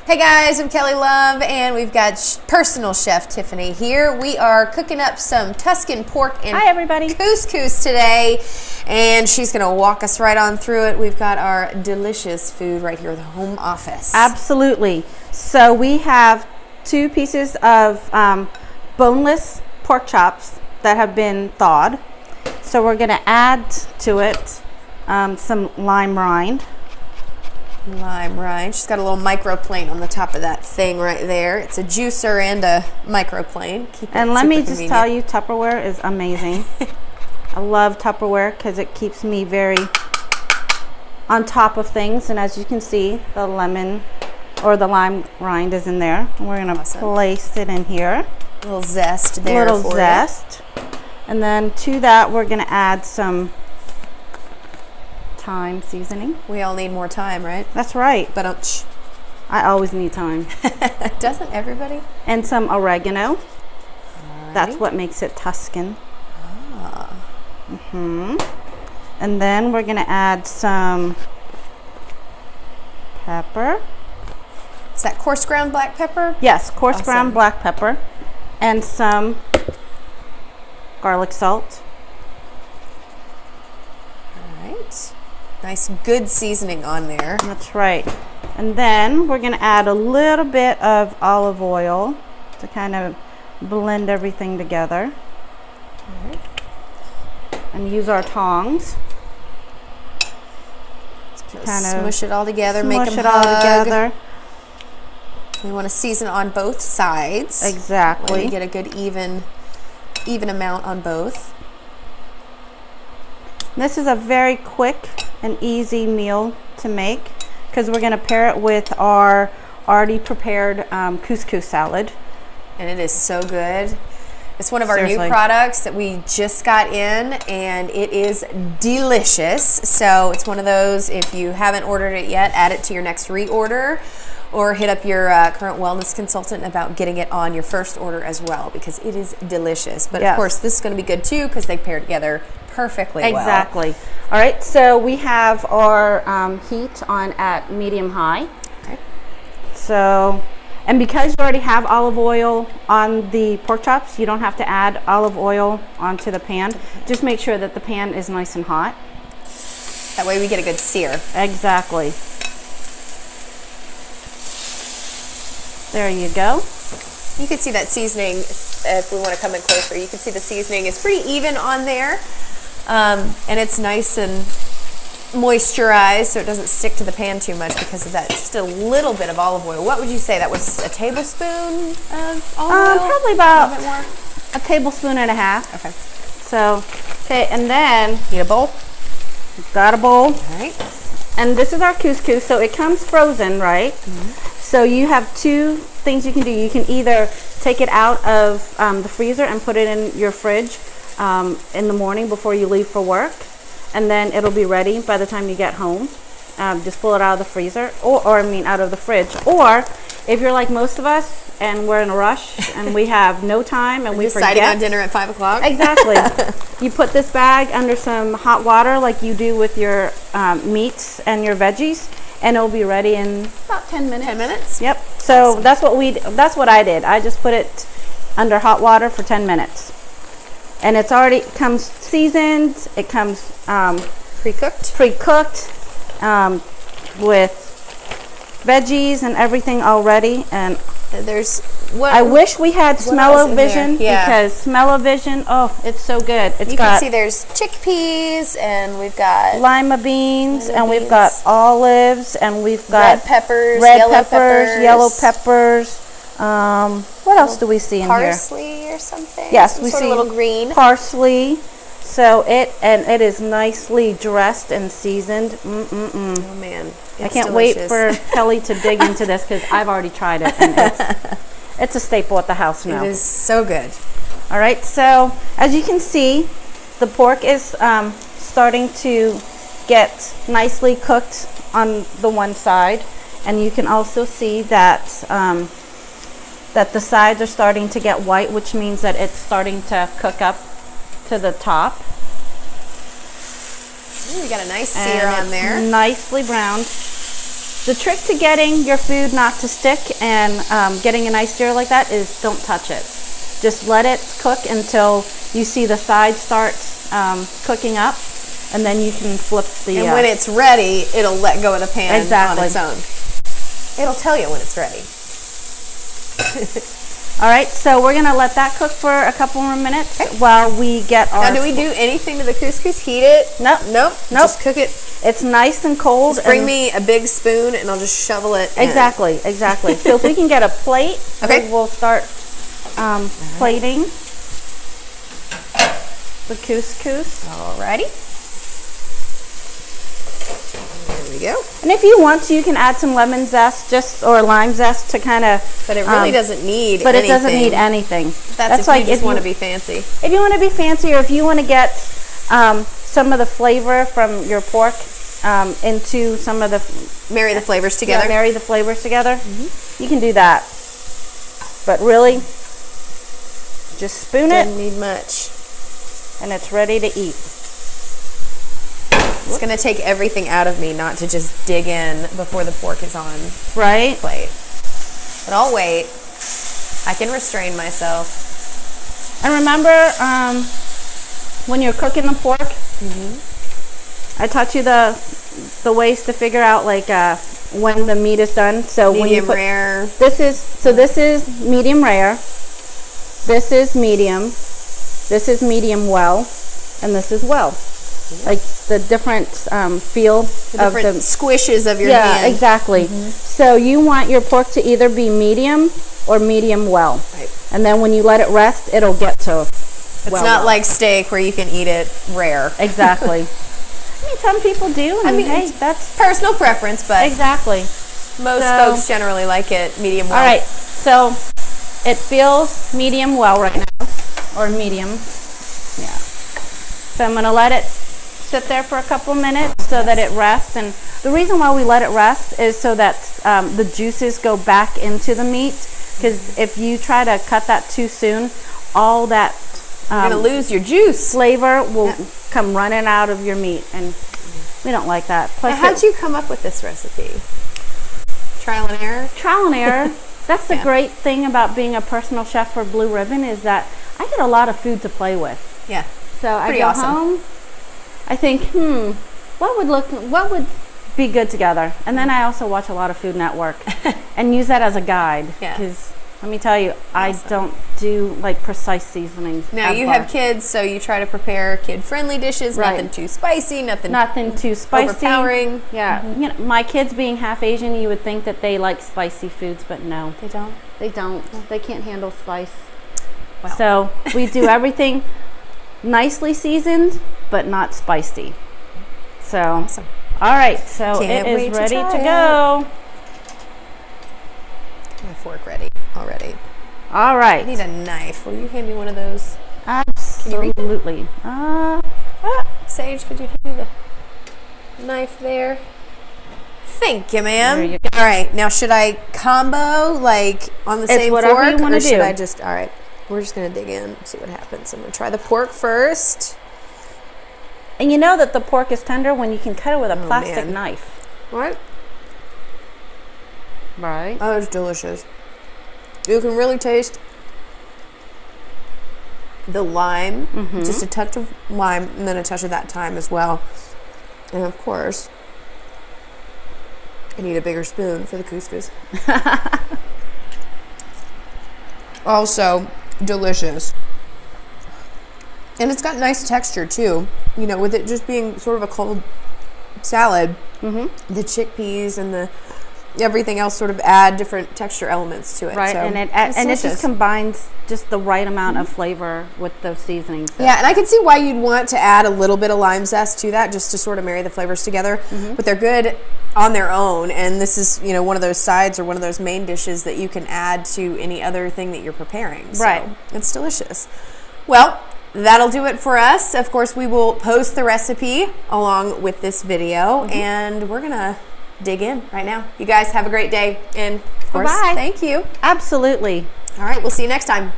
Hey guys, I'm Kelly Love, and we've got personal chef Tiffany here. We are cooking up some Tuscan pork and Hi, everybody. Couscous today, and she's going to walk us right on through it. We've got our delicious food right here at the home office. Absolutely. So we have 2 pieces of boneless pork chops that have been thawed. So we're going to add to it some lime rind. Lime rind. She's got a little microplane on the top of that thing right there. It's a juicer and a microplane. And let me just tell you, Tupperware is amazing. I love Tupperware because it keeps me very on top of things. And as you can see, the lemon or the lime rind is in there. And we're going to place it in here. A little zest there. A little zest. And then to that, we're going to add some thyme seasoning. We all need more time, right? That's right. But I always need thyme. Doesn't everybody? And some oregano. Alrighty. That's what makes it Tuscan. Ah. And then we're going to add some pepper. Is that coarse ground black pepper? Yes, coarse ground black pepper. And some garlic salt. All right. Nice, good seasoning on there. That's right. And then we're going to add a little bit of olive oil to kind of blend everything together. All right. And use our tongs to kind of smush it all together, make them it all together. We want to season on both sides. Exactly. You get a good even amount on both. This is a very quick and easy meal to make because we're going to pair it with our already prepared couscous salad. And it is so good. It's one of our new products that we just got in, and it is delicious. So it's one of those, if you haven't ordered it yet, add it to your next reorder, or hit up your current wellness consultant about getting it on your first order as well, because it is delicious. But of course, this is going to be good too because they pair together perfectly well. Exactly. All right, so we have our heat on at medium-high. Okay. So, and because you already have olive oil on the pork chops, you don't have to add olive oil onto the pan. Just make sure that the pan is nice and hot. That way we get a good sear. Exactly. There you go. You can see that seasoning, if we want to come in closer, you can see the seasoning is pretty even on there. And it's nice and moisturized so it doesn't stick to the pan too much because of that. Just a little bit of olive oil. What would you say? That was a tablespoon of olive oil? Probably about a bit more? A tablespoon and a half. Okay. So, okay, and then need a bowl? Got a bowl. All right. And this is our couscous, so it comes frozen, right? So you have 2 things you can do. You can either take it out of the freezer and put it in your fridge in the morning before you leave for work, and then it'll be ready by the time you get home. Just pull it out of the freezer, or out of the fridge. Or if you're like most of us and we're in a rush and we have no time and we forget. Deciding on dinner at 5 o'clock. Exactly. You put this bag under some hot water like you do with your meats and your veggies, and it'll be ready in about 10 minutes. 10 minutes? Yep. So that's what I did. I just put it under hot water for 10 minutes. And it's already comes seasoned. It comes Pre-cooked? Pre-cooked with veggies and everything already. And I wish we had smell-o-vision because smell-o-vision, it's so good. You can see there's chickpeas, and we've got lima beans, and we've got olives, and we've got red peppers, yellow peppers. What else do we see in here? Parsley or something? Yes, we see a little green parsley. So it is nicely dressed and seasoned. Oh man, I can't wait for Kelly to dig into this because I've already tried it, and it's a staple at the house now. It is so good. All right, so as you can see, the pork is starting to get nicely cooked on the one side, and you can also see that that the sides are starting to get white, which means that it's starting to cook up to the top. Ooh, we got a nice sear on there. Nicely browned. The trick to getting your food not to stick and getting a nice stir like that is don't touch it. Just let it cook until you see the sides start cooking up, and then you can flip the... And when it's ready, it'll let go of the pan exactly. on its own. It'll tell you when it's ready. All right, so we're gonna let that cook for a couple more minutes while we get our... Now, do we do anything to the couscous? Heat it? Nope. Just cook it. It's nice and cold. Just bring me a big spoon and I'll just shovel it in. Exactly. So if we can get a plate, we'll start plating the couscous. Alrighty. There we go. And if you want to, you can add some lemon zest or lime zest to kind of... But it really doesn't need But anything. it doesn't need anything. That's like if you just want to be fancy. If you want to be fancy, or if you want to get some of the flavor from your pork into some of the... Marry the flavors together. Yeah, marry the flavors together. You can do that. But really, just spoon Doesn't need much. and it's ready to eat. It's going to take everything out of me not to just dig in before the pork is on Right? plate. But I'll wait. I can restrain myself. And remember, when you're cooking the pork, I taught you the ways to figure out like when the meat is done. So Medium when you put, rare. this is medium rare. This is medium. This is medium well, and this is well. Like the different feel The of different the squishes of your yeah, hand. exactly. So you want your pork to either be medium or medium well, Right. and then when you let it rest, it'll get to. It's not like steak where you can eat it rare. Exactly. I mean, some people do. And I mean, hey, it's that's personal preference, but exactly. most folks generally like it medium well. All right. So it feels medium well right now, or medium. Yeah. So I'm gonna let it sit there for a couple minutes so that it rests. And the reason why we let it rest is so that the juices go back into the meat. Because if you try to cut that too soon, all that You're gonna lose your juice. flavor will come running out of your meat, and we don't like that. Plus, Now, how'd you come up with this recipe? Trial and error? trial and error. That's the great thing about being a personal chef for Blue Ribbon is that I get a lot of food to play with. Yeah. So I Pretty go awesome. home, I think, what would be good together? And then I also watch a lot of Food Network and use that as a guide. Yeah. Because let me tell you, I don't do like precise seasonings. Now you have kids, so you try to prepare kid-friendly dishes. Right. Nothing too spicy. Nothing too spicy. overpowering. Yeah. You know, my kids being half Asian, you would think that they like spicy foods, but no. They don't. They don't. They can't handle spice. Well. So we do everything nicely seasoned, but not spicy. So, Awesome. all right. So Can't it wait is to ready try to go. My fork ready already. All I right. need a knife. Will you hand me one of those? Absolutely. Sage, could you hand me the knife there? Thank you, ma'am. There you All right. Now, should I combo like on the same whatever fork, you wanna or should do. I just? All right. We're just gonna dig in and see what happens. I'm gonna try the pork first. And you know that the pork is tender when you can cut it with a plastic man. knife. What? Right. Oh, it's delicious. You can really taste the lime, just a touch of lime, and then a touch of that thyme as well. And of course, I need a bigger spoon for the couscous. Also, delicious. And it's got nice texture too. You know, with it just being sort of a cold salad, the chickpeas and the everything else sort of add different texture elements to it. Right, so and it delicious. just combines just the right amount of flavor with those seasonings. So. Yeah, and I can see why you'd want to add a little bit of lime zest to that just to sort of marry the flavors together. But they're good on their own, and this is, you know, one of those sides or one of those main dishes that you can add to any other thing that you're preparing. So Right. it's delicious. Well, that'll do it for us. Of course, we will post the recipe along with this video, and we're going to dig in right now. You guys have a great day, and of course, Bye-bye. thank you. Absolutely. All right, we'll see you next time.